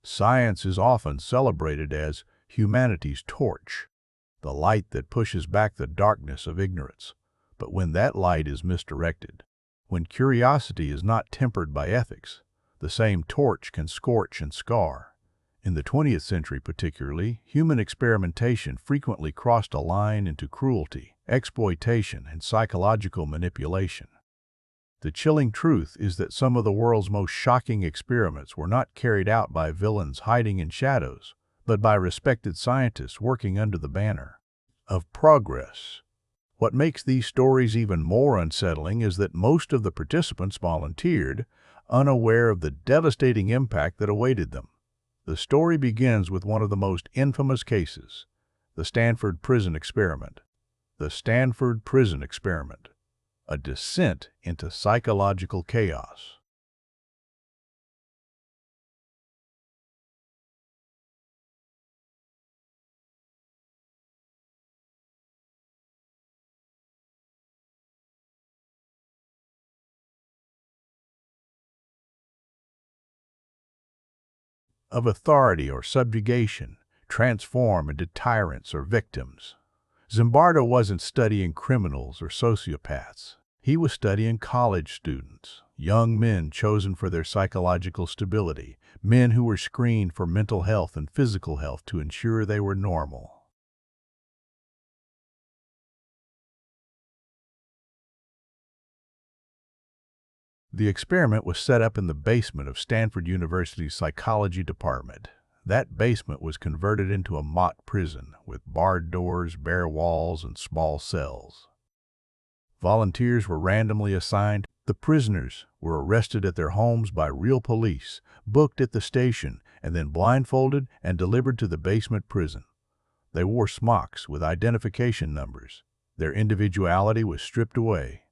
Science is often celebrated as humanity's torch, the light that pushes back the darkness of ignorance. But when that light is misdirected, when curiosity is not tempered by ethics, the same torch can scorch and scar. In the 20th century particularly, human experimentation frequently crossed a line into cruelty, exploitation, and psychological manipulation. The chilling truth is that some of the world's most shocking experiments were not carried out by villains hiding in shadows, but by respected scientists working under the banner of progress. What makes these stories even more unsettling is that most of the participants volunteered, unaware of the devastating impact that awaited them. The story begins with one of the most infamous cases, the Stanford Prison Experiment. The Stanford Prison Experiment, a descent into psychological chaos. Of authority or subjugation, transform into tyrants or victims. Zimbardo wasn't studying criminals or sociopaths. He was studying college students, young men chosen for their psychological stability, men who were screened for mental health and physical health to ensure they were normal. The experiment was set up in the basement of Stanford University's psychology department. That basement was converted into a mock prison with barred doors, bare walls, and small cells. Volunteers were randomly assigned. The prisoners were arrested at their homes by real police, booked at the station, and then blindfolded and delivered to the basement prison. They wore smocks with identification numbers. Their individuality was stripped away.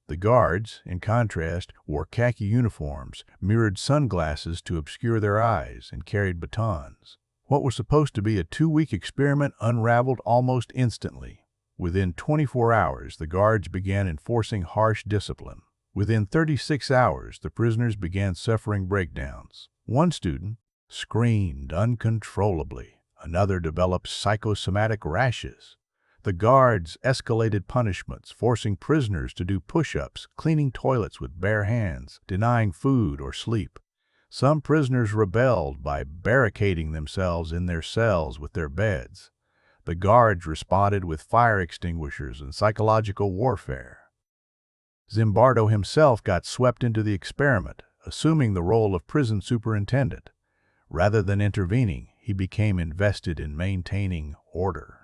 The guards, in contrast, wore khaki uniforms, mirrored sunglasses to obscure their eyes, and carried batons. What was supposed to be a 2-week experiment unraveled almost instantly. Within 24 hours, the guards began enforcing harsh discipline. Within 36 hours, the prisoners began suffering breakdowns. One student screamed uncontrollably. Another developed psychosomatic rashes. The guards escalated punishments, forcing prisoners to do push-ups, cleaning toilets with bare hands, denying food or sleep. Some prisoners rebelled by barricading themselves in their cells with their beds. The guards responded with fire extinguishers and psychological warfare. Zimbardo himself got swept into the experiment, assuming the role of prison superintendent. Rather than intervening, he became invested in maintaining order.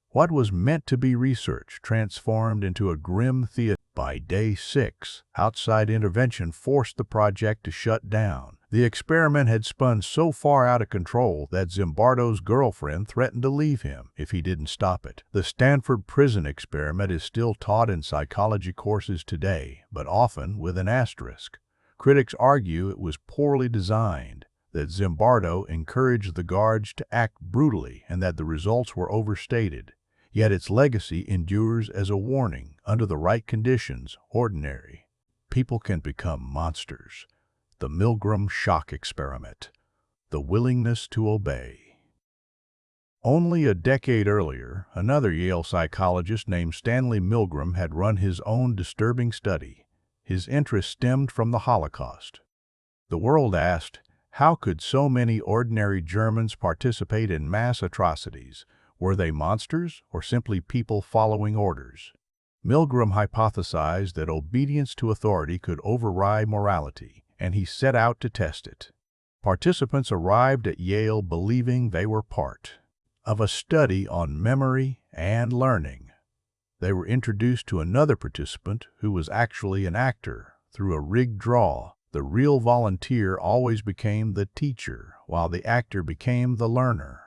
What was meant to be research transformed into a grim theater. By day 6, outside intervention forced the project to shut down. The experiment had spun so far out of control that Zimbardo's girlfriend threatened to leave him if he didn't stop it. The Stanford Prison Experiment is still taught in psychology courses today, but often with an asterisk. Critics argue it was poorly designed, that Zimbardo encouraged the guards to act brutally, and that the results were overstated. Yet its legacy endures as a warning. Under the right conditions, ordinary people can become monsters. The Milgram shock experiment. The willingness to obey. Only a decade earlier, another Yale psychologist named Stanley Milgram had run his own disturbing study. His interest stemmed from the Holocaust. The world asked, how could so many ordinary Germans participate in mass atrocities? Were they monsters or simply people following orders? Milgram hypothesized that obedience to authority could override morality, and he set out to test it. Participants arrived at Yale believing they were part of a study on memory and learning. They were introduced to another participant who was actually an actor. Through a rigged draw, the real volunteer always became the teacher, while the actor became the learner.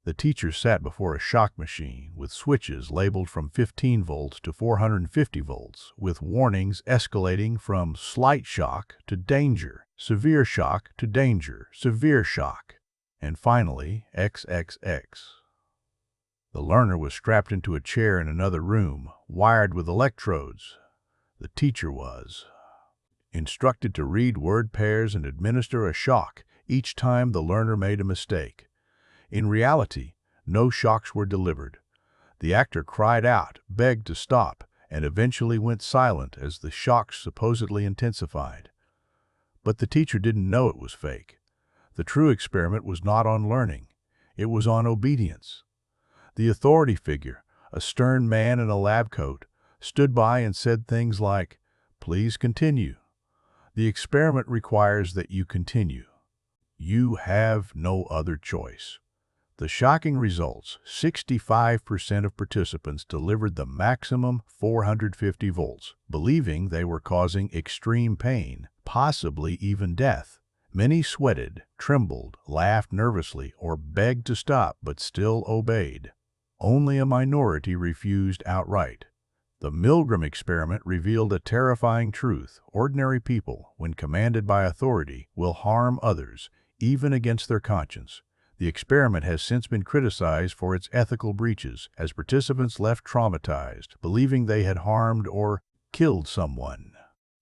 The teacher sat before a shock machine with switches labeled from 15 volts to 450 volts, with warnings escalating from slight shock to danger, severe shock to danger, severe shock, and finally XXX. The learner was strapped into a chair in another room, wired with electrodes. The teacher was instructed to read word pairs and administer a shock each time the learner made a mistake. In reality, no shocks were delivered. The actor cried out, begged to stop, and eventually went silent as the shocks supposedly intensified. But the teacher didn't know it was fake. The true experiment was not on learning. It was on obedience. The authority figure, a stern man in a lab coat, stood by and said things like, "Please continue. The experiment requires that you continue. You have no other choice." The shocking results: 65% of participants delivered the maximum 450 volts, believing they were causing extreme pain, possibly even death. Many sweated, trembled, laughed nervously, or begged to stop but still obeyed. Only a minority refused outright. The Milgram experiment revealed a terrifying truth: ordinary people, when commanded by authority, will harm others, even against their conscience. The experiment has since been criticized for its ethical breaches, as participants left traumatized, believing they had harmed or killed someone.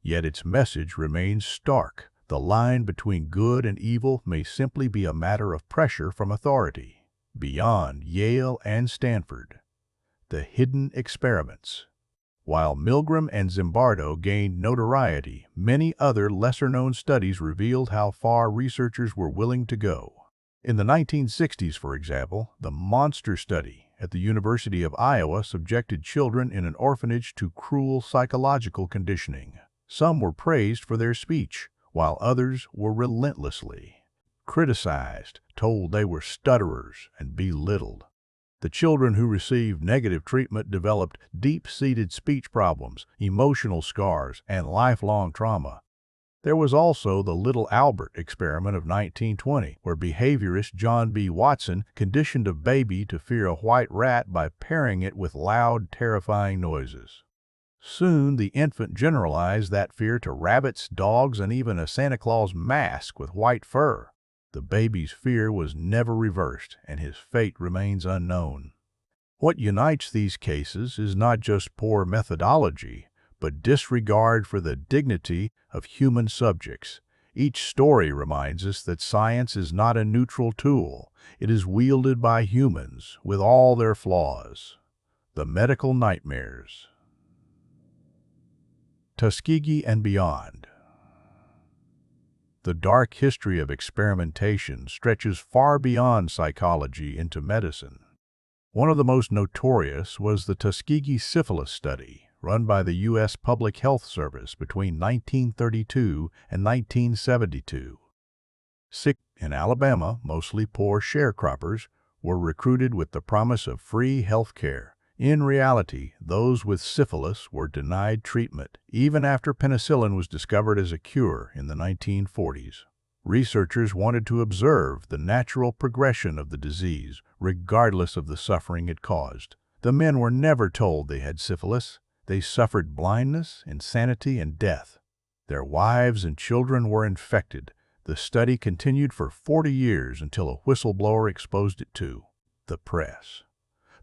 Yet its message remains stark. The line between good and evil may simply be a matter of pressure from authority. Beyond Yale and Stanford, the hidden experiments. While Milgram and Zimbardo gained notoriety, many other lesser-known studies revealed how far researchers were willing to go. In the 1960s, for example, the Monster Study at the University of Iowa subjected children in an orphanage to cruel psychological conditioning. Some were praised for their speech, while others were relentlessly criticized, told they were stutterers, and belittled. The children who received negative treatment developed deep-seated speech problems, emotional scars, and lifelong trauma. There was also the Little Albert experiment of 1920, where behaviorist John B. Watson conditioned a baby to fear a white rat by pairing it with loud, terrifying noises. Soon, the infant generalized that fear to rabbits, dogs, and even a Santa Claus mask with white fur. The baby's fear was never reversed, and his fate remains unknown. What unites these cases is not just poor methodology, but disregard for the dignity of human subjects. Each story reminds us that science is not a neutral tool. It is wielded by humans, with all their flaws. The medical nightmares. Tuskegee and beyond. The dark history of experimentation stretches far beyond psychology into medicine. One of the most notorious was the Tuskegee syphilis study, run by the U.S. Public Health Service between 1932 and 1972. Sick in Alabama, mostly poor sharecroppers, were recruited with the promise of free health care. In reality, those with syphilis were denied treatment, even after penicillin was discovered as a cure in the 1940s. Researchers wanted to observe the natural progression of the disease, regardless of the suffering it caused. The men were never told they had syphilis. They suffered blindness, insanity, and death. Their wives and children were infected. The study continued for 40 years until a whistleblower exposed it to the press.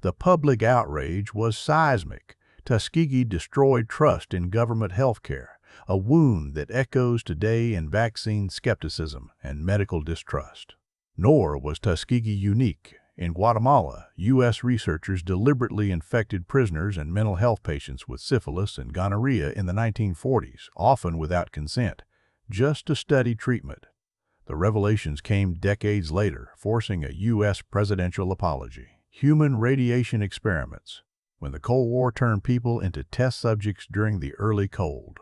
The public outrage was seismic. Tuskegee destroyed trust in government health care, a wound that echoes today in vaccine skepticism and medical distrust. Nor was Tuskegee unique. In Guatemala, U.S. researchers deliberately infected prisoners and mental health patients with syphilis and gonorrhea in the 1940s, often without consent, just to study treatment. The revelations came decades later, forcing a U.S. presidential apology. Human radiation experiments. When the Cold War turned people into test subjects during the early Cold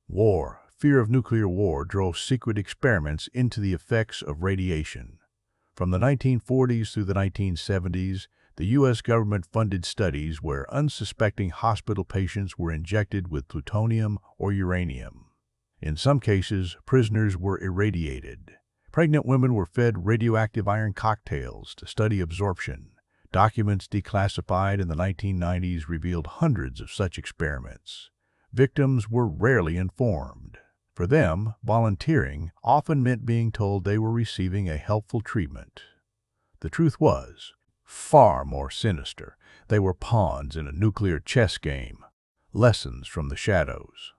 War, fear of nuclear war drove secret experiments into the effects of radiation. From the 1940s through the 1970s, the U.S. government funded studies where unsuspecting hospital patients were injected with plutonium or uranium. In some cases, prisoners were irradiated. Pregnant women were fed radioactive iron cocktails to study absorption. Documents declassified in the 1990s revealed hundreds of such experiments. Victims were rarely informed. For them, volunteering often meant being told they were receiving a helpful treatment. The truth was far more sinister. They were pawns in a nuclear chess game. Lessons from the shadows.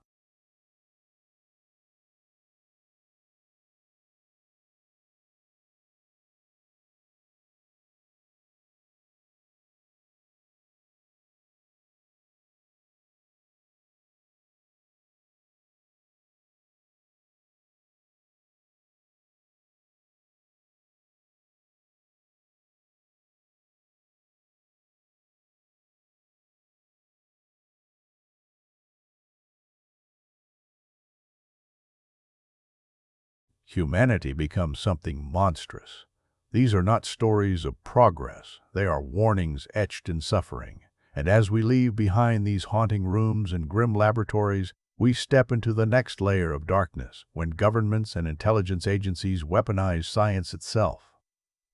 humanity becomes something monstrous. These are not stories of progress. They are warnings etched in suffering. And as we leave behind these haunting rooms and grim laboratories, we step into the next layer of darkness, when governments and intelligence agencies weaponize science itself.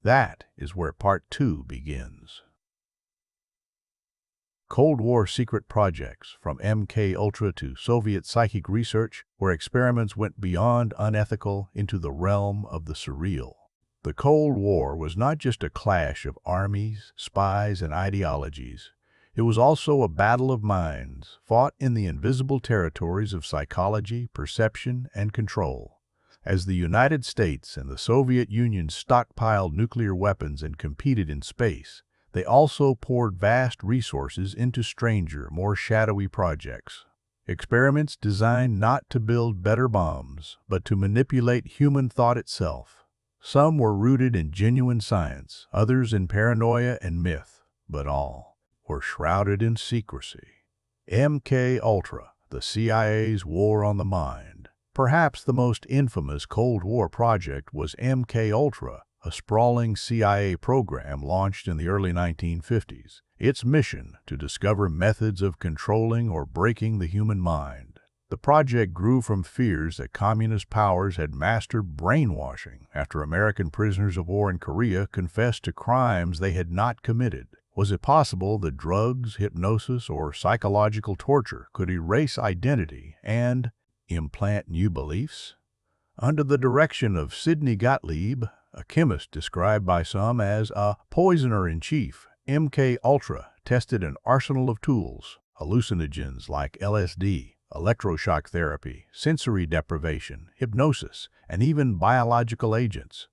That is where Part 2 begins. Cold War secret projects, from MK Ultra to Soviet psychic research, where experiments went beyond unethical into the realm of the surreal. The Cold War was not just a clash of armies, spies, and ideologies. It was also a battle of minds, fought in the invisible territories of psychology, perception, and control. As the United States and the Soviet Union stockpiled nuclear weapons and competed in space, they also poured vast resources into stranger, more shadowy projects. Experiments designed not to build better bombs, but to manipulate human thought itself. Some were rooted in genuine science, others in paranoia and myth, but all were shrouded in secrecy. MK Ultra, the CIA's war on the mind. Perhaps the most infamous Cold War project was MK Ultra, a sprawling CIA program launched in the early 1950s. Its mission, to discover methods of controlling or breaking the human mind. The project grew from fears that communist powers had mastered brainwashing after American prisoners of war in Korea confessed to crimes they had not committed. Was it possible that drugs, hypnosis, or psychological torture could erase identity and implant new beliefs? Under the direction of Sidney Gottlieb, a chemist described by some as a poisoner-in-chief, MK Ultra tested an arsenal of tools, hallucinogens like LSD, electroshock therapy, sensory deprivation, hypnosis, and even biological agents.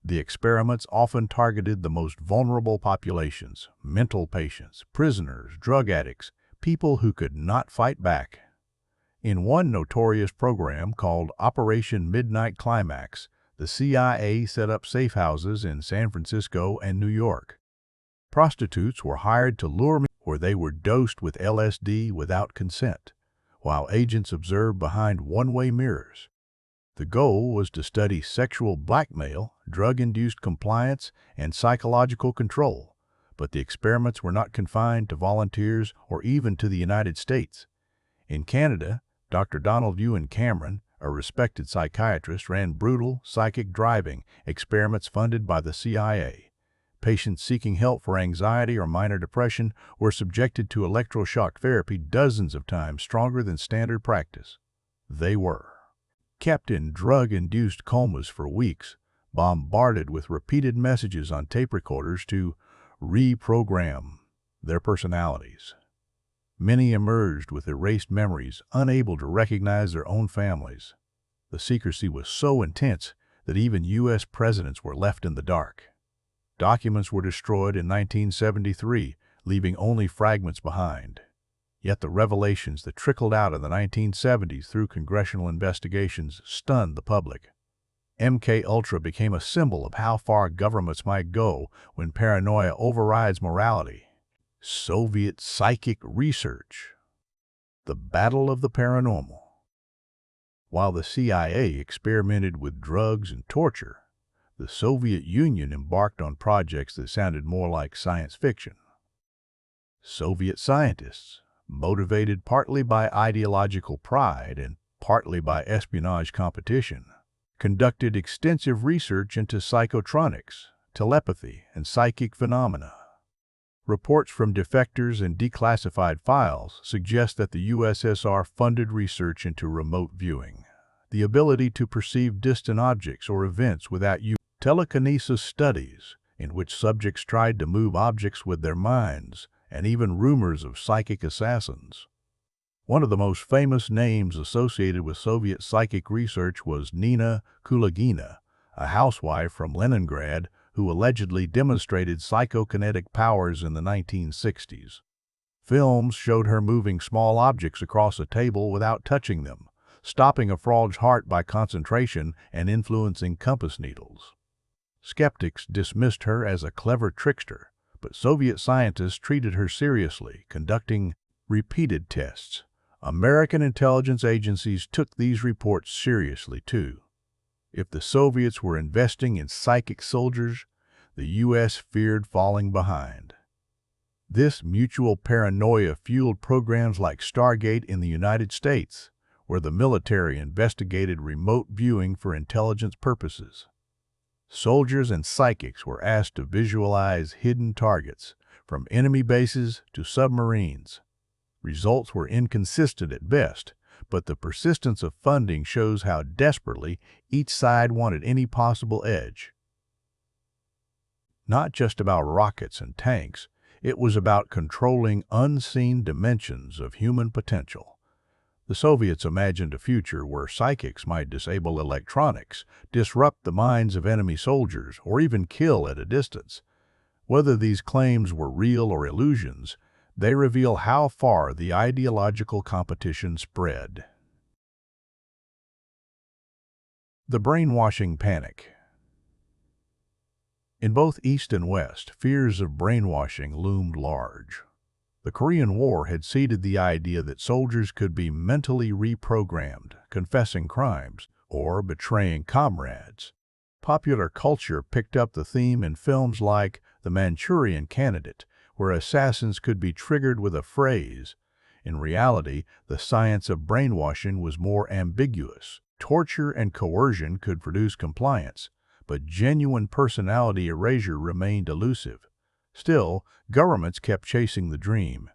The experiments often targeted the most vulnerable populations: mental patients, prisoners, drug addicts, people who could not fight back. In one notorious program called Operation Midnight Climax, the CIA set up safe houses in San Francisco and New York. Prostitutes were hired to lure men, where they were dosed with LSD without consent, while agents observed behind one-way mirrors. The goal was to study sexual blackmail, drug-induced compliance, and psychological control, but the experiments were not confined to volunteers or even to the United States. In Canada, Dr. Donald Ewan Cameron, a respected psychiatrist, ran brutal psychic driving experiments funded by the CIA. Patients seeking help for anxiety or minor depression were subjected to electroshock therapy dozens of times stronger than standard practice. They were kept in drug-induced comas for weeks, bombarded with repeated messages on tape recorders to reprogram their personalities. Many emerged with erased memories, unable to recognize their own families. The secrecy was so intense that even U.S. presidents were left in the dark. Documents were destroyed in 1973, leaving only fragments behind. Yet the revelations that trickled out in the 1970s through congressional investigations stunned the public. MK Ultra became a symbol of how far governments might go when paranoia overrides morality. Soviet psychic research. The battle of the paranormal. While the CIA experimented with drugs and torture, the Soviet Union embarked on projects that sounded more like science fiction. Soviet scientists, motivated partly by ideological pride and partly by espionage competition, conducted extensive research into psychotronics, telepathy, and psychic phenomena. Reports from defectors and declassified files suggest that the USSR funded research into remote viewing, the ability to perceive distant objects or events without telekinesis studies, in which subjects tried to move objects with their minds, and even rumors of psychic assassins. One of the most famous names associated with Soviet psychic research was Nina Kulagina, a housewife from Leningrad who allegedly demonstrated psychokinetic powers in the 1960s. Films showed her moving small objects across a table without touching them, stopping a frog's heart by concentration and influencing compass needles. Skeptics dismissed her as a clever trickster, but Soviet scientists treated her seriously, conducting repeated tests. American intelligence agencies took these reports seriously, too. If the Soviets were investing in psychic soldiers, the U.S. feared falling behind. This mutual paranoia fueled programs like Stargate in the United States, where the military investigated remote viewing for intelligence purposes. Soldiers and psychics were asked to visualize hidden targets, from enemy bases to submarines. Results were inconsistent at best, but the persistence of funding shows how desperately each side wanted any possible edge. Not just about rockets and tanks, it was about controlling unseen dimensions of human potential. The Soviets imagined a future where psychics might disable electronics, disrupt the minds of enemy soldiers, or even kill at a distance. Whether these claims were real or illusions, they reveal how far the ideological competition spread. The brainwashing panic. In both East and West, fears of brainwashing loomed large. The Korean War had seeded the idea that soldiers could be mentally reprogrammed, confessing crimes, or betraying comrades. Popular culture picked up the theme in films like The Manchurian Candidate, where assassins could be triggered with a phrase. In reality, the science of brainwashing was more ambiguous. Torture and coercion could produce compliance, but genuine personality erasure remained elusive. Still, governments kept chasing the dream.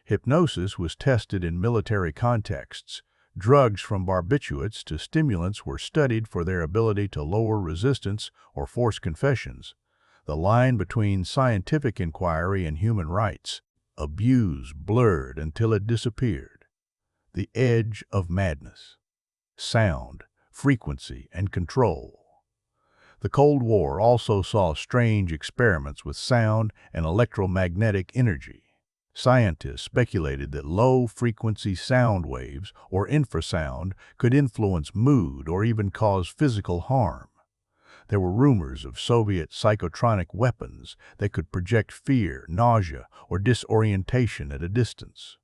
Hypnosis was tested in military contexts. Drugs from barbiturates to stimulants were studied for their ability to lower resistance or force confessions. The line between scientific inquiry and human rights abuse blurred until it disappeared. The edge of madness. Sound, frequency, and control. The Cold War also saw strange experiments with sound and electromagnetic energy. Scientists speculated that low-frequency sound waves, or infrasound, could influence mood or even cause physical harm. There were rumors of Soviet psychotronic weapons that could project fear, nausea, or disorientation at a distance.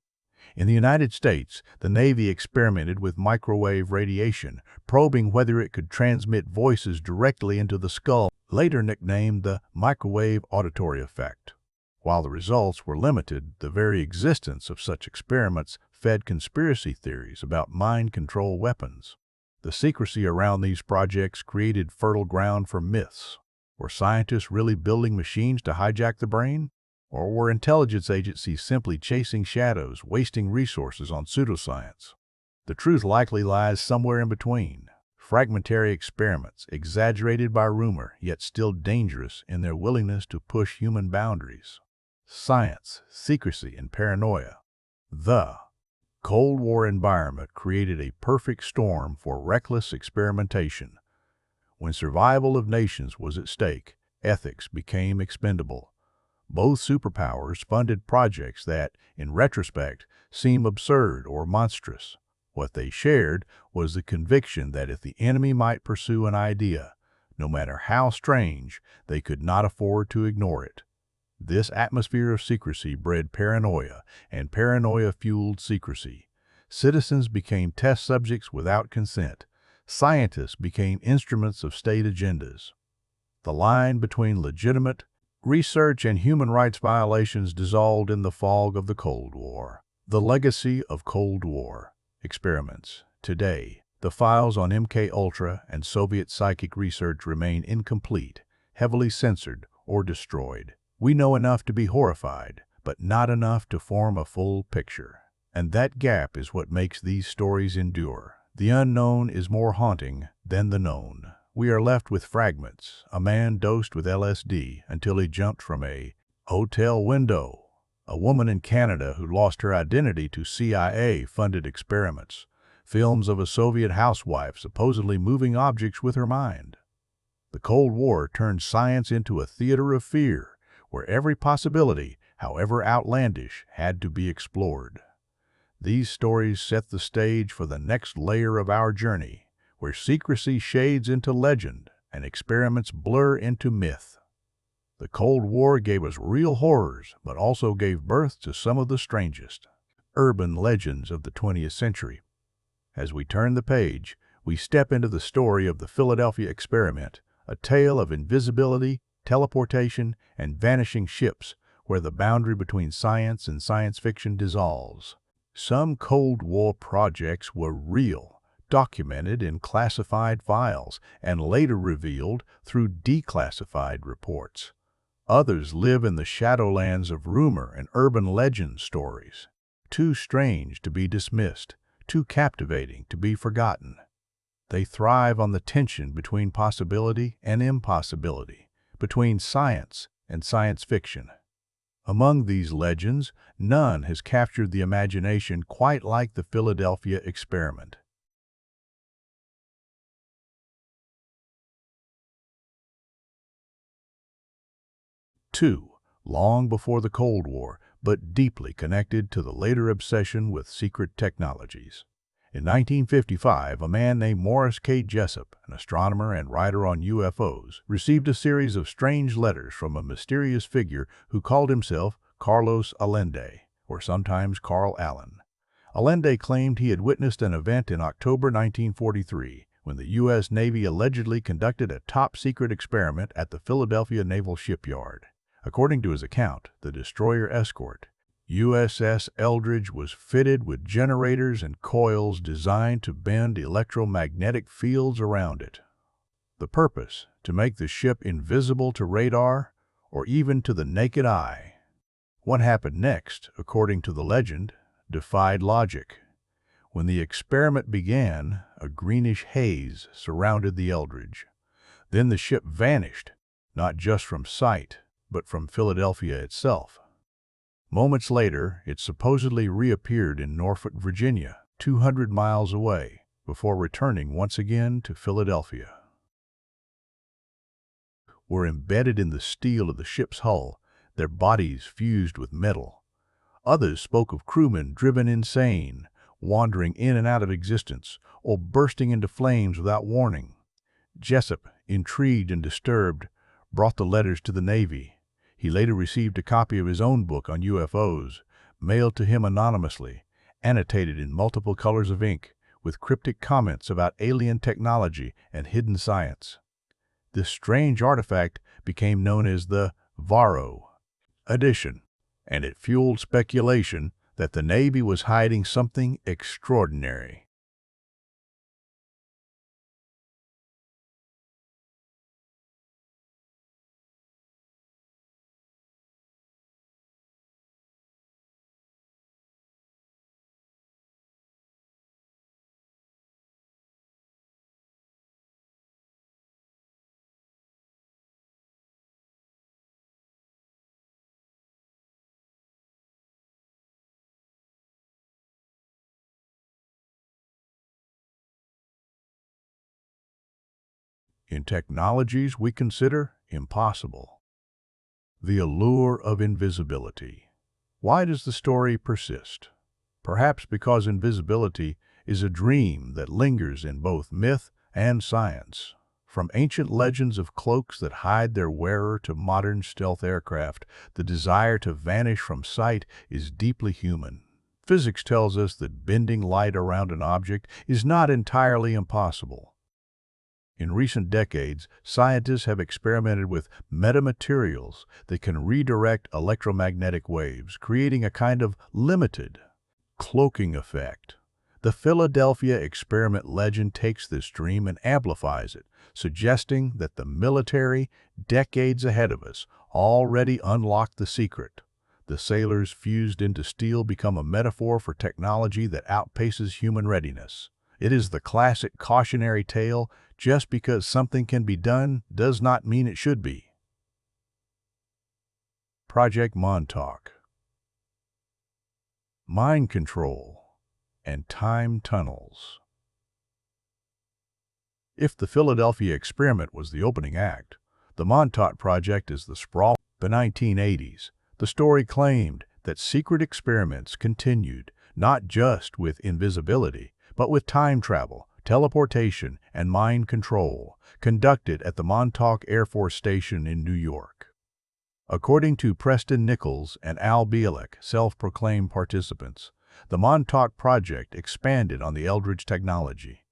In the United States, the Navy experimented with microwave radiation, probing whether it could transmit voices directly into the skull, later nicknamed the microwave auditory effect. While the results were limited, the very existence of such experiments fed conspiracy theories about mind control weapons. The secrecy around these projects created fertile ground for myths. Were scientists really building machines to hijack the brain? Or were intelligence agencies simply chasing shadows, wasting resources on pseudoscience? The truth likely lies somewhere in between. Fragmentary experiments, exaggerated by rumor, yet still dangerous in their willingness to push human boundaries. Science, secrecy, and paranoia. The Cold War environment created a perfect storm for reckless experimentation. When survival of nations was at stake, ethics became expendable. Both superpowers funded projects that, in retrospect, seem absurd or monstrous. What they shared was the conviction that if the enemy might pursue an idea, no matter how strange, they could not afford to ignore it. This atmosphere of secrecy bred paranoia, and paranoia fueled secrecy. Citizens became test subjects without consent. Scientists became instruments of state agendas. The line between legitimate research and human rights violations dissolved in the fog of the Cold War. The legacy of Cold War experiments. Today, the files on MKUltra and Soviet psychic research remain incomplete, heavily censored, or destroyed. We know enough to be horrified, but not enough to form a full picture. And that gap is what makes these stories endure. The unknown is more haunting than the known. We are left with fragments. A man dosed with LSD until he jumped from a hotel window. A woman in Canada who lost her identity to CIA-funded experiments. Films of a Soviet housewife supposedly moving objects with her mind. The Cold War turned science into a theater of fear, where every possibility, however outlandish, had to be explored. These stories set the stage for the next layer of our journey, where secrecy shades into legend and experiments blur into myth. The Cold War gave us real horrors, but also gave birth to some of the strangest urban legends of the 20th century. As we turn the page, we we step into the story of the Philadelphia Experiment, a tale of invisibility, teleportation, and vanishing ships where the boundary between science and science fiction dissolves. Some Cold War projects were real, documented in classified files, and later revealed through declassified reports. Others live in the shadowlands of rumor and urban legend stories, too strange to be dismissed, too captivating to be forgotten. They thrive on the tension between possibility and impossibility, between science and science fiction. Among these legends, none has captured the imagination quite like the Philadelphia Experiment. 2. Long before the Cold War, but deeply connected to the later obsession with secret technologies. In 1955, a man named Morris K. Jessup, an astronomer and writer on UFOs, received a series of strange letters from a mysterious figure who called himself Carlos Allende, or sometimes Carl Allen. Allende claimed he had witnessed an event in October 1943 when the U.S. Navy allegedly conducted a top-secret experiment at the Philadelphia Naval Shipyard. According to his account, the destroyer escort, USS Eldridge, was fitted with generators and coils designed to bend electromagnetic fields around it. The purpose: to make the ship invisible to radar or even to the naked eye. What happened next, according to the legend, defied logic. When the experiment began, a greenish haze surrounded the Eldridge. Then the ship vanished, not just from sight, but from Philadelphia itself. Moments later, it supposedly reappeared in Norfolk, Virginia, 200 miles away, before returning once again to Philadelphia. Were embedded in the steel of the ship's hull, their bodies fused with metal. Others spoke of crewmen driven insane, wandering in and out of existence, or bursting into flames without warning. Jessup, intrigued and disturbed, brought the letters to the Navy. He later received a copy of his own book on UFOs, mailed to him anonymously, annotated in multiple colors of ink, with cryptic comments about alien technology and hidden science. This strange artifact became known as the Varro edition, and it fueled speculation that the Navy was hiding something extraordinary. In technologies we consider impossible. The allure of invisibility. Why does the story persist? Perhaps because invisibility is a dream that lingers in both myth and science. From ancient legends of cloaks that hide their wearer to modern stealth aircraft, the desire to vanish from sight is deeply human. Physics tells us that bending light around an object is not entirely impossible. In recent decades, scientists have experimented with metamaterials that can redirect electromagnetic waves, creating a kind of limited cloaking effect. The Philadelphia Experiment legend takes this dream and amplifies it, suggesting that the military, decades ahead of us, already unlocked the secret. The sailors fused into steel become a metaphor for technology that outpaces human readiness. It is the classic cautionary tale: just because something can be done does not mean it should be. Project Montauk. Mind control and time tunnels. If the Philadelphia Experiment was the opening act, the Montauk Project is the sprawl. The 1980s, the story claimed that secret experiments continued, not just with invisibility, but with time travel, teleportation, and mind control, conducted at the Montauk Air Force Station in New York. According to Preston Nichols and Al Bielek, self-proclaimed participants, the Montauk Project expanded on the Eldridge technology.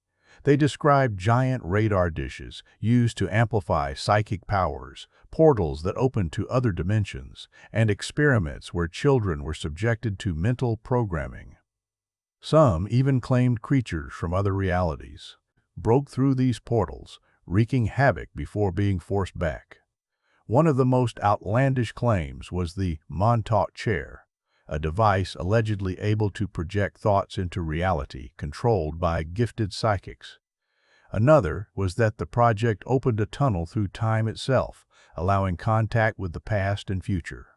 They describe giant radar dishes used to amplify psychic powers, portals that opened to other dimensions, and experiments where children were subjected to mental programming. Some even claimed creatures from other realities broke through these portals, wreaking havoc before being forced back. One of the most outlandish claims was the Montauk chair, a device allegedly able to project thoughts into reality controlled by gifted psychics. Another was that the project opened a tunnel through time itself, allowing contact with the past and future.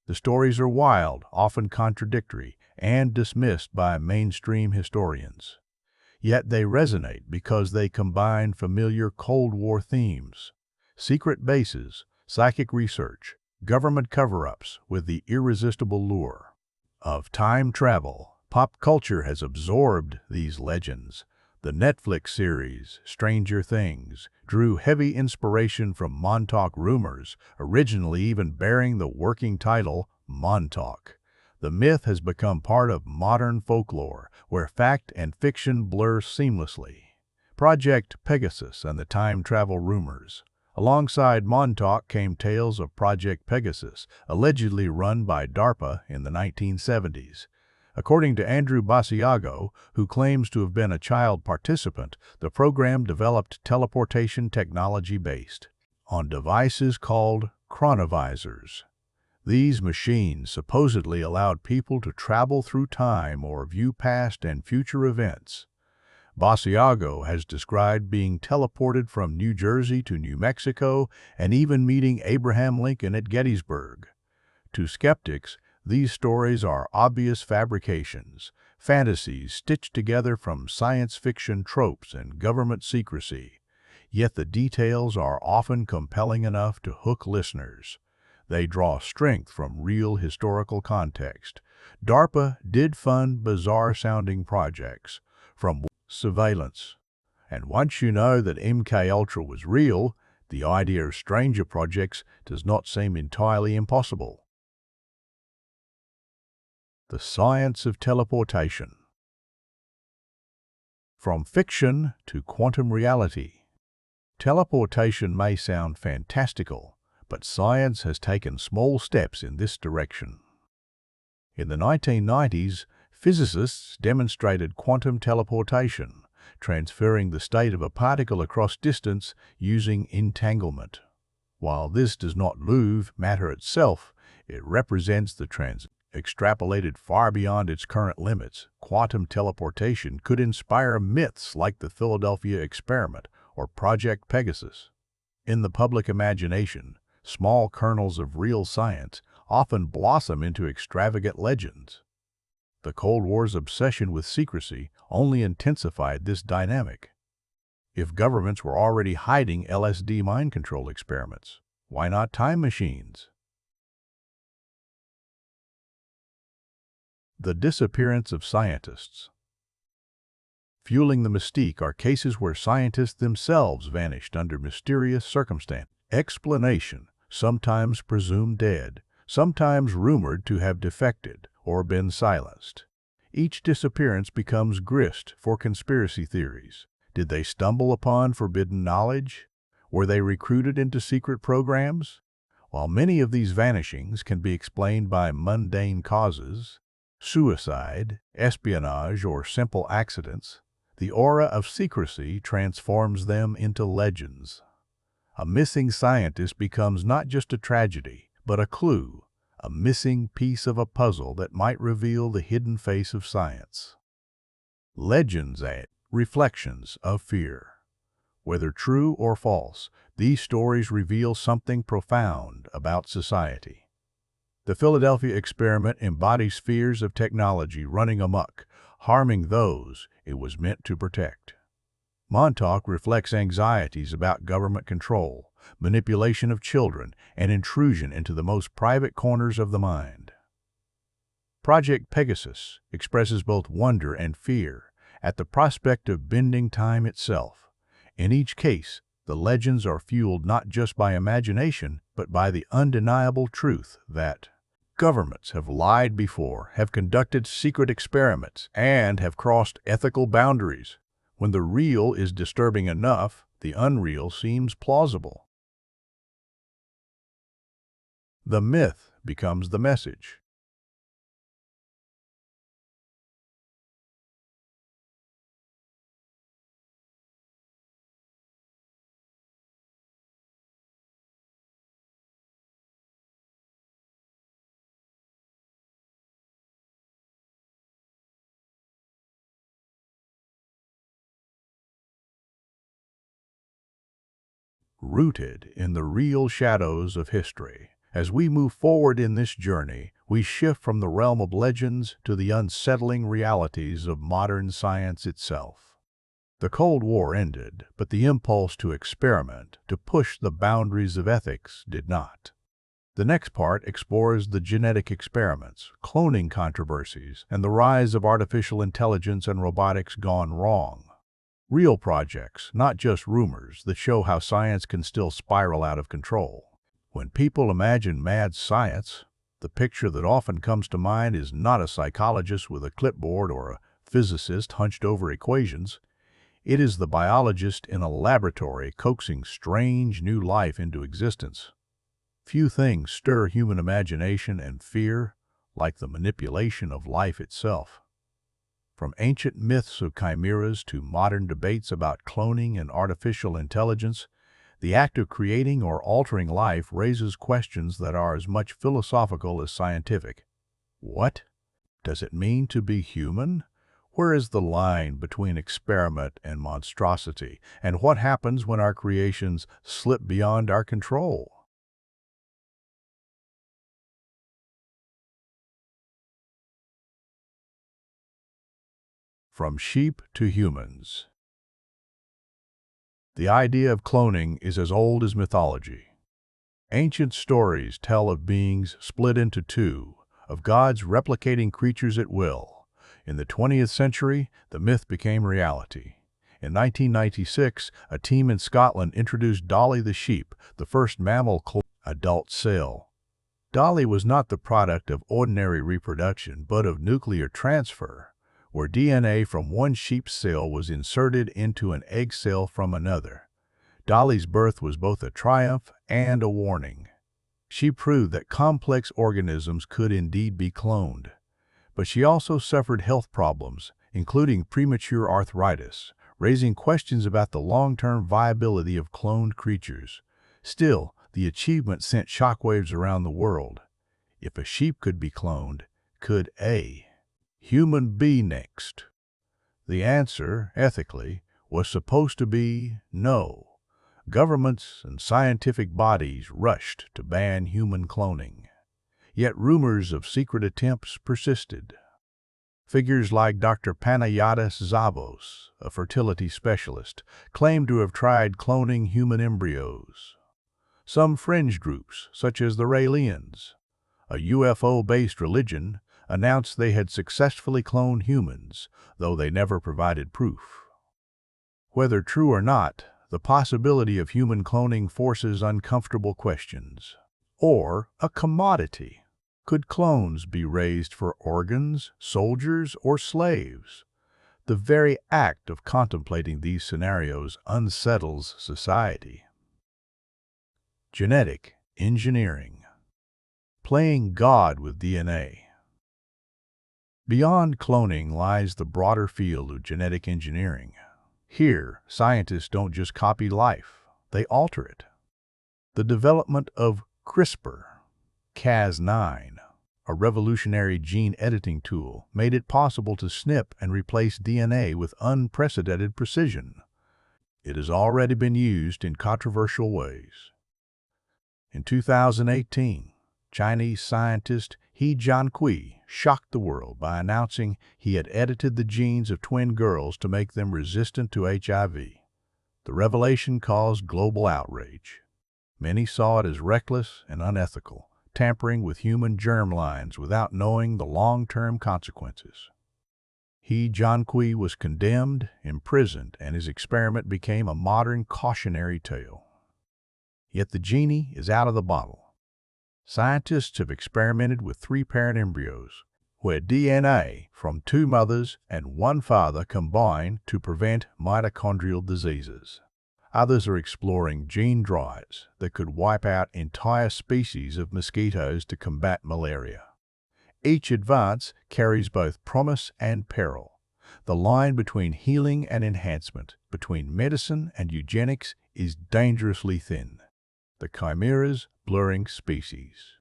The stories are wild, often contradictory, and dismissed by mainstream historians. Yet they resonate because they combine familiar Cold War themes: secret bases, psychic research, government cover-ups with the irresistible lure of time travel. Pop culture has absorbed these legends. The Netflix series, Stranger Things, drew heavy inspiration from Montauk rumors, originally even bearing the working title Montauk. The myth has become part of modern folklore, where fact and fiction blur seamlessly. Project Pegasus and the time travel rumors. Alongside Montauk came tales of Project Pegasus, allegedly run by DARPA in the 1970s. According to Andrew Basiago, who claims to have been a child participant, the program developed teleportation technology based on devices called chronovisors. These machines supposedly allowed people to travel through time or view past and future events. Basiago has described being teleported from New Jersey to New Mexico and even meeting Abraham Lincoln at Gettysburg. To skeptics, these stories are obvious fabrications, fantasies stitched together from science fiction tropes and government secrecy. Yet the details are often compelling enough to hook listeners. They draw strength from real historical context. DARPA did fund bizarre-sounding projects, from surveillance. And once you know that MKUltra was real, the idea of stranger projects does not seem entirely impossible. The science of teleportation. From fiction to quantum reality. Teleportation may sound fantastical, but science has taken small steps in this direction. In the 1990s, physicists demonstrated quantum teleportation, transferring the state of a particle across distance using entanglement. While this does not move matter itself, it represents the transit. Extrapolated far beyond its current limits, quantum teleportation could inspire myths like the Philadelphia Experiment or Project Pegasus. In the public imagination, small kernels of real science often blossom into extravagant legends. The Cold War's obsession with secrecy only intensified this dynamic. If governments were already hiding LSD mind control experiments, why not time machines? The disappearance of scientists. Fueling the mystique are cases where scientists themselves vanished under mysterious circumstances. Explanation: sometimes presumed dead, sometimes rumored to have defected or been silenced. Each disappearance becomes grist for conspiracy theories. Did they stumble upon forbidden knowledge? Were they recruited into secret programs? While many of these vanishings can be explained by mundane causes, suicide, espionage, or simple accidents, the aura of secrecy transforms them into legends. A missing scientist becomes not just a tragedy, but a clue, a missing piece of a puzzle that might reveal the hidden face of science. Legends and reflections of fear. Whether true or false, these stories reveal something profound about society. The Philadelphia experiment embodies fears of technology running amok, harming those it was meant to protect. Montauk reflects anxieties about government control, manipulation of children, and intrusion into the most private corners of the mind. Project Pegasus expresses both wonder and fear at the prospect of bending time itself. In each case, the legends are fueled not just by imagination, but by the undeniable truth that governments have lied before, have conducted secret experiments, and have crossed ethical boundaries. When the real is disturbing enough, the unreal seems plausible. The myth becomes the message. Rooted in the real shadows of history. As we move forward in this journey, we shift from the realm of legends to the unsettling realities of modern science itself. The Cold War ended, but the impulse to experiment, to push the boundaries of ethics, did not. The next part explores the genetic experiments, cloning controversies, and the rise of artificial intelligence and robotics gone wrong. Real projects, not just rumors, that show how science can still spiral out of control. When people imagine mad science, the picture that often comes to mind is not a psychologist with a clipboard or a physicist hunched over equations. It is the biologist in a laboratory coaxing strange new life into existence. Few things stir human imagination and fear like the manipulation of life itself. From ancient myths of chimeras to modern debates about cloning and artificial intelligence, the act of creating or altering life raises questions that are as much philosophical as scientific. What does it mean to be human? Where is the line between experiment and monstrosity? And what happens when our creations slip beyond our control? From sheep to humans. The idea of cloning is as old as mythology. Ancient stories tell of beings split into two, of gods replicating creatures at will. In the 20th century, the myth became reality. In 1996, a team in Scotland introduced Dolly the sheep, the first mammal adult cell. Dolly was not the product of ordinary reproduction, but of nuclear transfer, where DNA from one sheep's cell was inserted into an egg cell from another. Dolly's birth was both a triumph and a warning. She proved that complex organisms could indeed be cloned. But she also suffered health problems, including premature arthritis, raising questions about the long-term viability of cloned creatures. Still, the achievement sent shockwaves around the world. If a sheep could be cloned, could a human be next? The answer, ethically, was supposed to be no. Governments and scientific bodies rushed to ban human cloning. Yet rumors of secret attempts persisted. Figures like Dr. Panayotis Zavos, a fertility specialist, claimed to have tried cloning human embryos. Some fringe groups, such as the Raelians, a UFO-based religion, announced they had successfully cloned humans, though they never provided proof. Whether true or not, the possibility of human cloning forces uncomfortable questions. Or a commodity. Could clones be raised for organs, soldiers, or slaves? The very act of contemplating these scenarios unsettles society. Genetic engineering. Playing God with DNA. Beyond cloning lies the broader field of genetic engineering. Here, scientists don't just copy life, they alter it. The development of CRISPR, Cas9, a revolutionary gene editing tool, made it possible to snip and replace DNA with unprecedented precision. It has already been used in controversial ways. In 2018, Chinese scientist He Jiankui shocked the world by announcing he had edited the genes of twin girls to make them resistant to HIV. The revelation caused global outrage. Many saw it as reckless and unethical, tampering with human germlines without knowing the long-term consequences. He Jiankui was condemned, imprisoned, and his experiment became a modern cautionary tale. Yet the genie is out of the bottle. Scientists have experimented with 3 parent embryos, where DNA from two mothers and one father combine to prevent mitochondrial diseases. Others are exploring gene drives that could wipe out entire species of mosquitoes to combat malaria. Each advance carries both promise and peril. The line between healing and enhancement, between medicine and eugenics, is dangerously thin. The chimeras blurring species.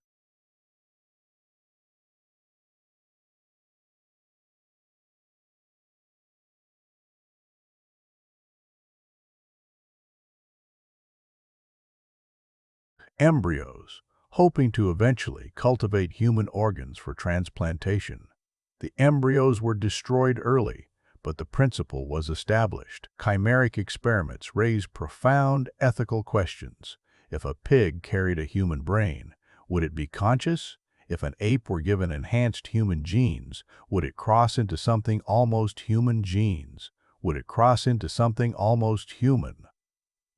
Embryos, hoping to eventually cultivate human organs for transplantation. The embryos were destroyed early, but the principle was established. Chimeric experiments raise profound ethical questions. If a pig carried a human brain, would it be conscious? If an ape were given enhanced human genes, would it cross into something almost human genes? Would it cross into something almost human?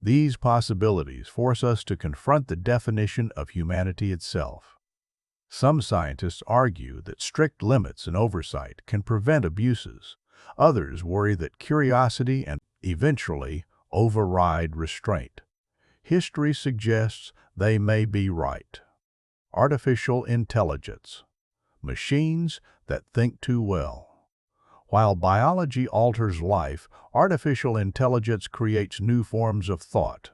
These possibilities force us to confront the definition of humanity itself. Some scientists argue that strict limits and oversight can prevent abuses. Others worry that curiosity and, eventually, override restraint. History suggests they may be right. Artificial intelligence. Machines that think too well. While biology alters life, artificial intelligence creates new forms of thought.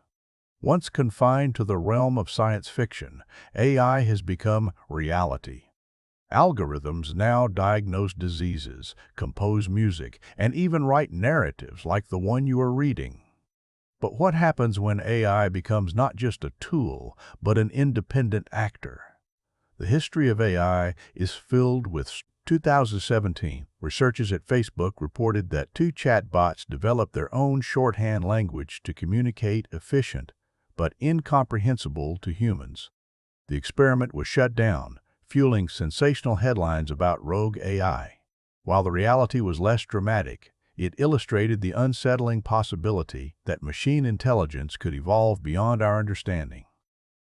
Once confined to the realm of science fiction, AI has become reality. Algorithms now diagnose diseases, compose music, and even write narratives like the one you are reading. But what happens when AI becomes not just a tool, but an independent actor? The history of AI is filled with 2017, researchers at Facebook reported that two chatbots developed their own shorthand language to communicate efficient, but incomprehensible to humans. The experiment was shut down, fueling sensational headlines about rogue AI. While the reality was less dramatic, it illustrated the unsettling possibility that machine intelligence could evolve beyond our understanding.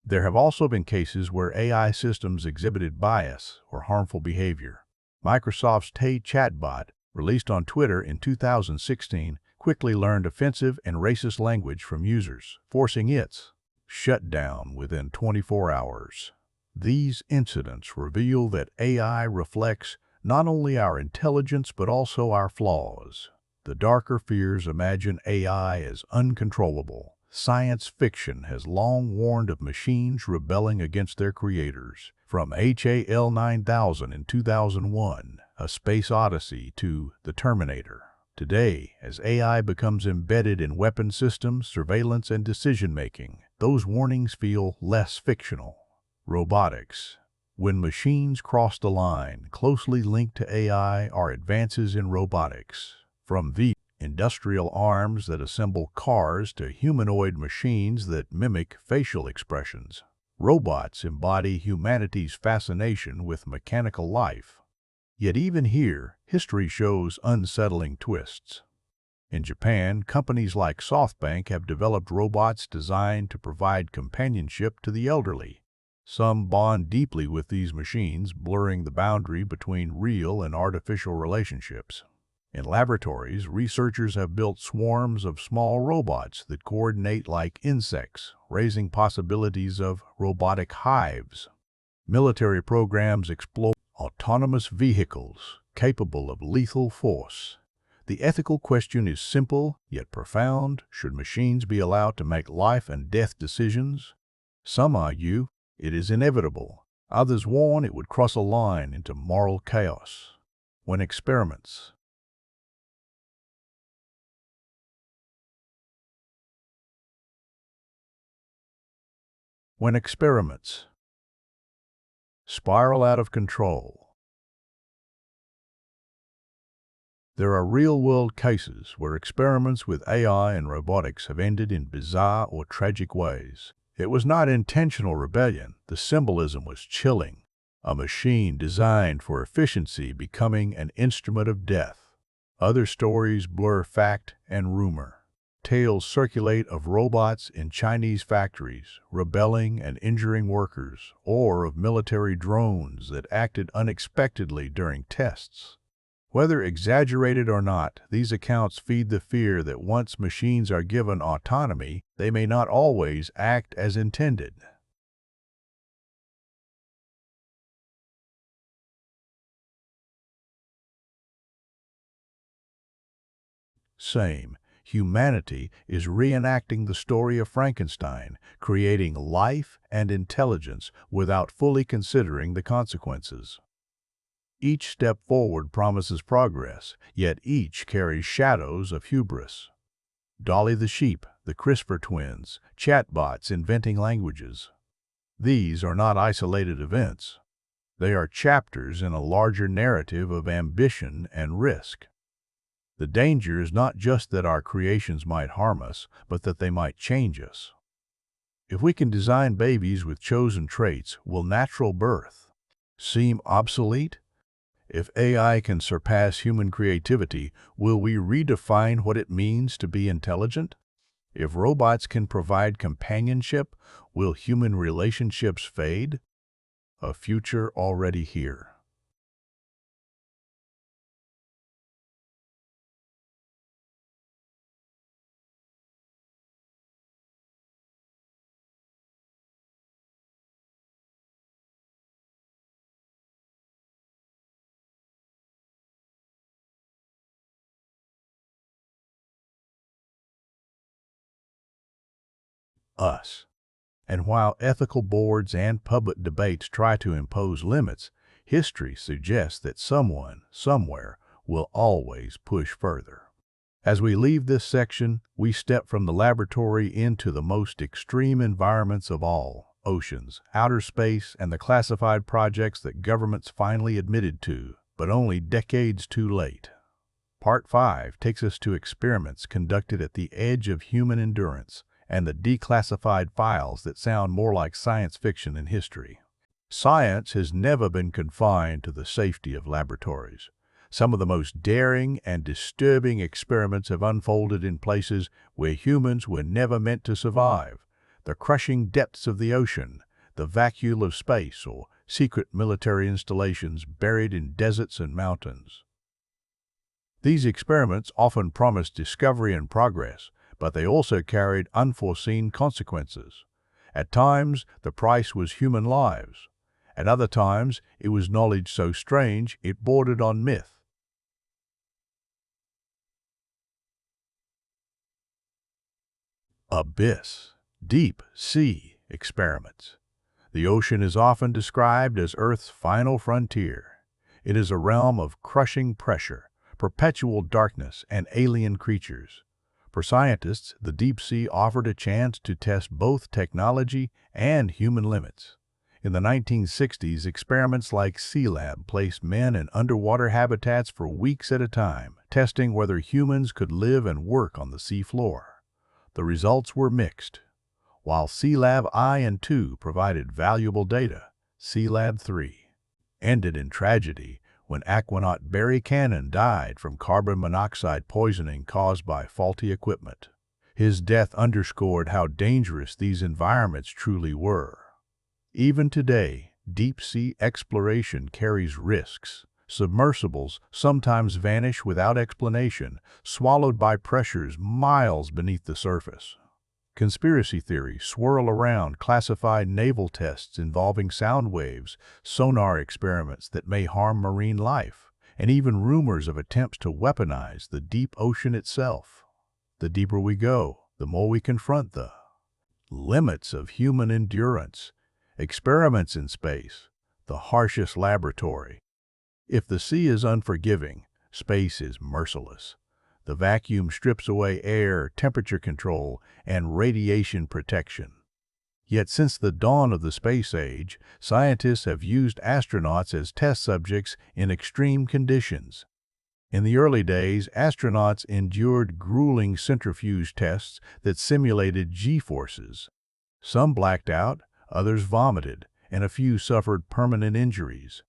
There have also been cases where AI systems exhibited bias or harmful behavior. Microsoft's Tay chatbot, released on Twitter in 2016, quickly learned offensive and racist language from users, forcing its shutdown within 24 hours. These incidents reveal that AI reflects not only our intelligence but also our flaws. The darker fears imagine AI as uncontrollable. Science fiction has long warned of machines rebelling against their creators. From HAL 9000 in 2001, A Space Odyssey, to The Terminator. Today, as AI becomes embedded in weapon systems, surveillance, and decision-making, those warnings feel less fictional. Robotics. When machines cross the line, closely linked to AI are advances in robotics. From the industrial arms that assemble cars to humanoid machines that mimic facial expressions. Robots embody humanity's fascination with mechanical life. Yet even here, history shows unsettling twists. In Japan, companies like SoftBank have developed robots designed to provide companionship to the elderly. Some bond deeply with these machines, blurring the boundary between real and artificial relationships. In laboratories, researchers have built swarms of small robots that coordinate like insects, raising possibilities of robotic hives. Military programs explore autonomous vehicles capable of lethal force. The ethical question is simple yet profound. Should machines be allowed to make life and death decisions? Some argue it is inevitable. Others warn it would cross a line into moral chaos. When experiments spiral out of control. There are real-world cases where experiments with AI and robotics have ended in bizarre or tragic ways. It was not intentional rebellion. The symbolism was chilling. A machine designed for efficiency becoming an instrument of death. Other stories blur fact and rumor. tales circulate of robots in Chinese factories rebelling and injuring workers, or of military drones that acted unexpectedly during tests. Whether exaggerated or not, these accounts feed the fear that once machines are given autonomy, they may not always act as intended. Same. Humanity is reenacting the story of Frankenstein, creating life and intelligence without fully considering the consequences. Each step forward promises progress, yet each carries shadows of hubris. Dolly the sheep, the CRISPR twins, chatbots inventing languages. These are not isolated events. They are chapters in a larger narrative of ambition and risk. The danger is not just that our creations might harm us, but that they might change us. If we can design babies with chosen traits, will natural birth seem obsolete? If AI can surpass human creativity, will we redefine what it means to be intelligent? If robots can provide companionship, will human relationships fade? A future already here. Us. And while ethical boards and public debates try to impose limits, history suggests that someone, somewhere, will always push further. As we leave this section, we step from the laboratory into the most extreme environments of all: oceans, outer space, and the classified projects that governments finally admitted to, but only decades too late. Part 5 takes us to experiments conducted at the edge of human endurance, and the declassified files that sound more like science fiction in history. Science has never been confined to the safety of laboratories. Some of the most daring and disturbing experiments have unfolded in places where humans were never meant to survive: the crushing depths of the ocean, the vacuum of space, or secret military installations buried in deserts and mountains. These experiments often promised discovery and progress, but they also carried unforeseen consequences. At times, the price was human lives. At other times, it was knowledge so strange it bordered on myth. Abyss, deep sea experiments. The ocean is often described as Earth's final frontier. It is a realm of crushing pressure, perpetual darkness, and alien creatures. For scientists, the deep sea offered a chance to test both technology and human limits. In the 1960s, experiments like SeaLab placed men in underwater habitats for weeks at a time, testing whether humans could live and work on the seafloor. The results were mixed. While SeaLab I and II provided valuable data, SeaLab 3 ended in tragedy when aquanaut Barry Cannon died from carbon monoxide poisoning caused by faulty equipment. His death underscored how dangerous these environments truly were. Even today, deep-sea exploration carries risks. Submersibles sometimes vanish without explanation, swallowed by pressures miles beneath the surface. Conspiracy theories swirl around classified naval tests involving sound waves, sonar experiments that may harm marine life, and even rumors of attempts to weaponize the deep ocean itself. The deeper we go, the more we confront the limits of human endurance. Experiments in space, the harshest laboratory. If the sea is unforgiving, space is merciless. The vacuum strips away air, temperature control, and radiation protection. Yet since the dawn of the space age, scientists have used astronauts as test subjects in extreme conditions. In the early days, astronauts endured grueling centrifuge tests that simulated G-forces. Some blacked out, others vomited, and a few suffered permanent injuries.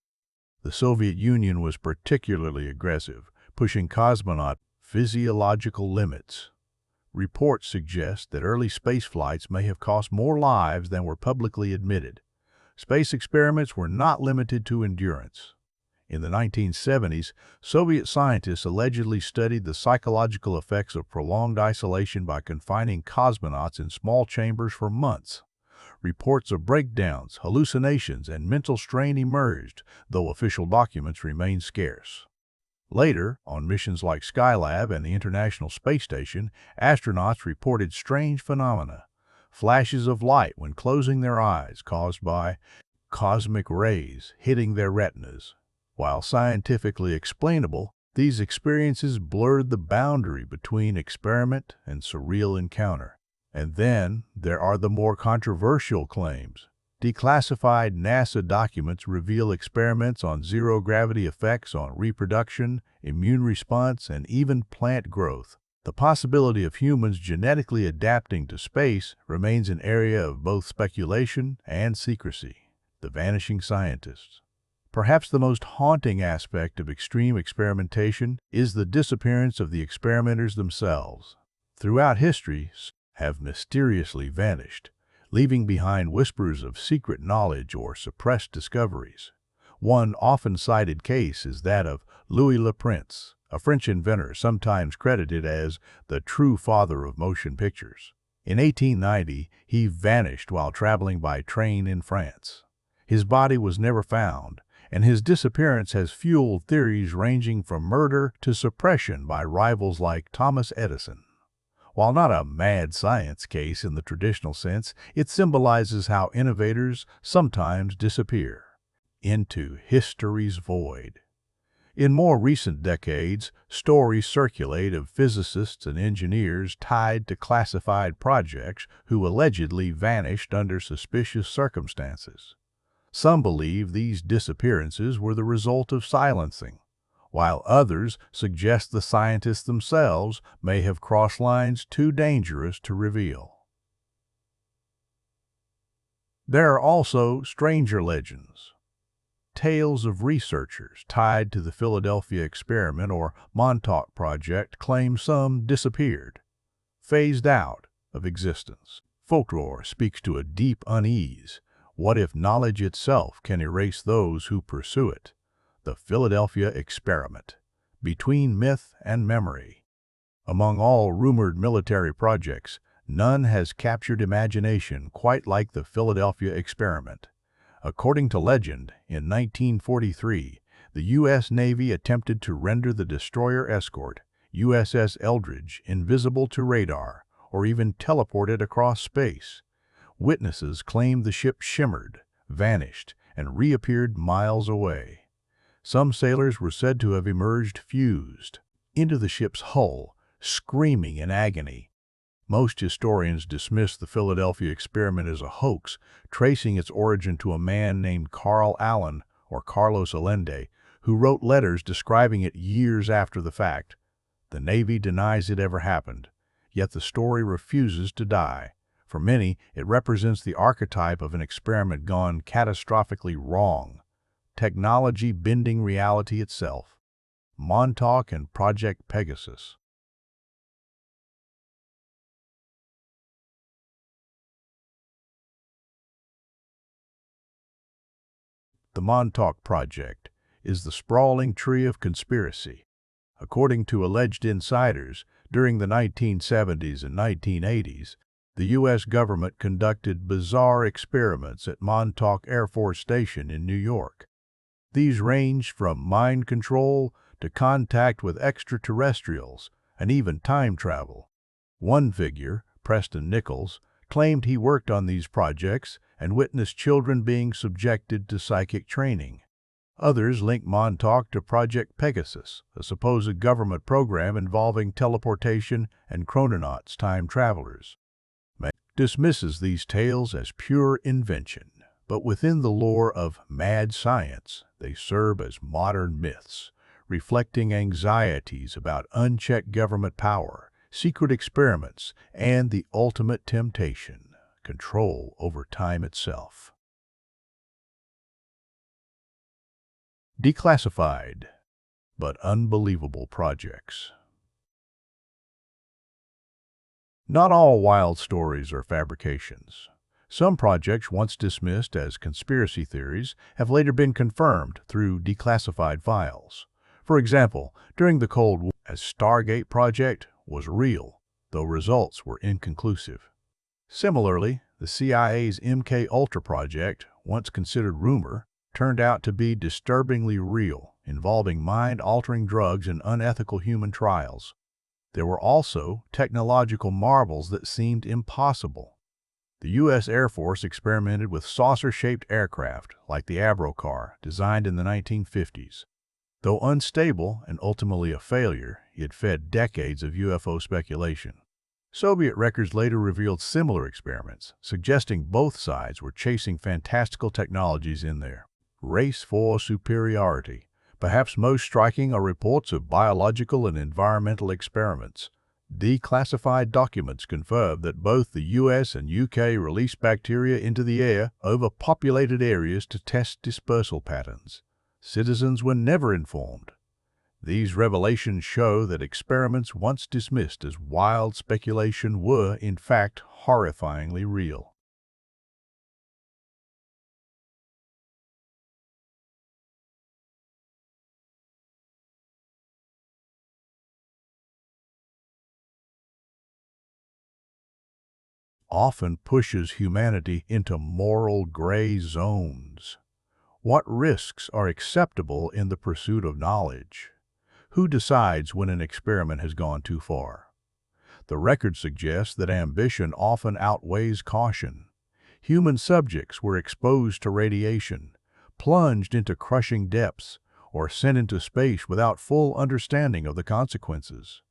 The Soviet Union was particularly aggressive, pushing cosmonaut physiological limits. Reports suggest that early space flights may have cost more lives than were publicly admitted. Space experiments were not limited to endurance. In the 1970s, Soviet scientists allegedly studied the psychological effects of prolonged isolation by confining cosmonauts in small chambers for months. Reports of breakdowns, hallucinations, and mental strain emerged, though official documents remain scarce. Later, on missions like Skylab and the International Space Station, astronauts reported strange phenomena, flashes of light when closing their eyes caused by cosmic rays hitting their retinas. While scientifically explainable, these experiences blurred the boundary between experiment and surreal encounter. And then there are the more controversial claims. Declassified NASA documents reveal experiments on zero-gravity effects on reproduction, immune response, and even plant growth. The possibility of humans genetically adapting to space remains an area of both speculation and secrecy. The vanishing scientists. Perhaps the most haunting aspect of extreme experimentation is the disappearance of the experimenters themselves. Throughout history, have mysteriously vanished, leaving behind whispers of secret knowledge or suppressed discoveries. One often cited case is that of Louis Le Prince, a French inventor sometimes credited as the true father of motion pictures. In 1890, he vanished while traveling by train in France. His body was never found, and his disappearance has fueled theories ranging from murder to suppression by rivals like Thomas Edison. While not a mad science case in the traditional sense, it symbolizes how innovators sometimes disappear into history's void. In more recent decades, stories circulate of physicists and engineers tied to classified projects who allegedly vanished under suspicious circumstances. Some believe these disappearances were the result of silencing, while others suggest the scientists themselves may have crossed lines too dangerous to reveal. There are also stranger legends. Tales of researchers tied to the Philadelphia Experiment or Montauk project claim some disappeared, phased out of existence. Folklore speaks to a deep unease. What if knowledge itself can erase those who pursue it? The Philadelphia Experiment, between myth and memory. Among all rumored military projects, none has captured imagination quite like the Philadelphia Experiment. According to legend, in 1943, the U.S. Navy attempted to render the destroyer escort, USS Eldridge, invisible to radar, or even teleport it across space. Witnesses claimed the ship shimmered, vanished, and reappeared miles away. Some sailors were said to have emerged fused into the ship's hull, screaming in agony. Most historians dismiss the Philadelphia Experiment as a hoax, tracing its origin to a man named Carl Allen, or Carlos Allende, who wrote letters describing it years after the fact. The Navy denies it ever happened, yet the story refuses to die. For many, it represents the archetype of an experiment gone catastrophically wrong, technology bending reality itself. Montauk and Project Pegasus. The Montauk Project is the sprawling tree of conspiracy. According to alleged insiders, during the 1970s and 1980s, the U.S. government conducted bizarre experiments at Montauk Air Force Station in New York. These ranged from mind control to contact with extraterrestrials and even time travel. One figure, Preston Nichols, claimed he worked on these projects and witnessed children being subjected to psychic training. Others link Montauk to Project Pegasus, a supposed government program involving teleportation and chrononauts, time travelers. Dismisses these tales as pure invention, but within the lore of mad science, they serve as modern myths, reflecting anxieties about unchecked government power, secret experiments, and the ultimate temptation, control over time itself. Declassified, but unbelievable projects. Not all wild stories are fabrications. Some projects, once dismissed as conspiracy theories, have later been confirmed through declassified files. For example, during the Cold War, a Stargate project was real, though results were inconclusive. Similarly, the CIA's MK-Ultra project, once considered rumor, turned out to be disturbingly real, involving mind-altering drugs and unethical human trials. There were also technological marvels that seemed impossible. The U.S. Air Force experimented with saucer-shaped aircraft like the Avro car, designed in the 1950s. Though unstable and ultimately a failure, it fed decades of UFO speculation. Soviet records later revealed similar experiments, suggesting both sides were chasing fantastical technologies in their race for superiority. Perhaps most striking are reports of biological and environmental experiments. Declassified documents confirm that both the US and UK released bacteria into the air over populated areas to test dispersal patterns. Citizens were never informed. These revelations show that experiments once dismissed as wild speculation were, in fact, horrifyingly real. Often pushes humanity into moral gray zones. What risks are acceptable in the pursuit of knowledge? Who decides when an experiment has gone too far? The record suggests that ambition often outweighs caution. Human subjects were exposed to radiation, plunged into crushing depths, or sent into space without full understanding of the consequences.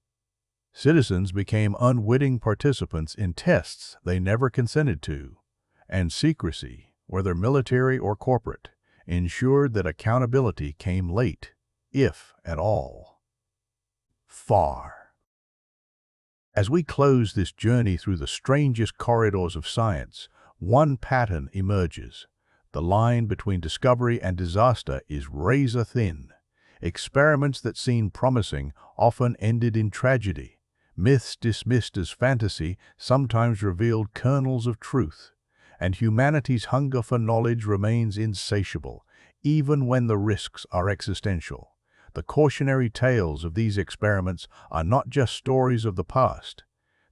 Citizens became unwitting participants in tests they never consented to, and secrecy, whether military or corporate, ensured that accountability came late, if at all. Far. As we close this journey through the strangest corridors of science, one pattern emerges. The line between discovery and disaster is razor thin. Experiments that seemed promising often ended in tragedy. Myths dismissed as fantasy sometimes revealed kernels of truth. And humanity's hunger for knowledge remains insatiable, even when the risks are existential. The cautionary tales of these experiments are not just stories of the past.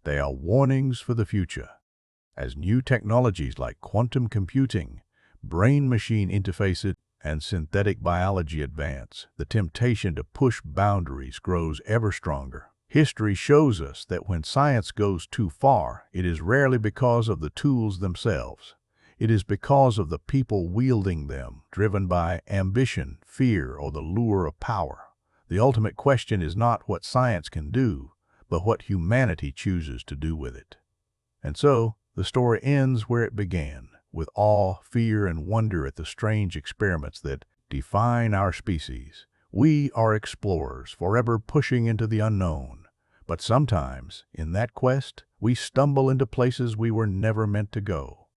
They are warnings for the future. As new technologies like quantum computing, brain-machine interfaces, and synthetic biology advance, the temptation to push boundaries grows ever stronger. History shows us that when science goes too far, it is rarely because of the tools themselves. It is because of the people wielding them, driven by ambition, fear, or the lure of power. The ultimate question is not what science can do, but what humanity chooses to do with it. And so, the story ends where it began, with awe, fear, and wonder at the strange experiments that define our species. We are explorers, forever pushing into the unknown. But sometimes, in that quest, we stumble into places we were never meant to go.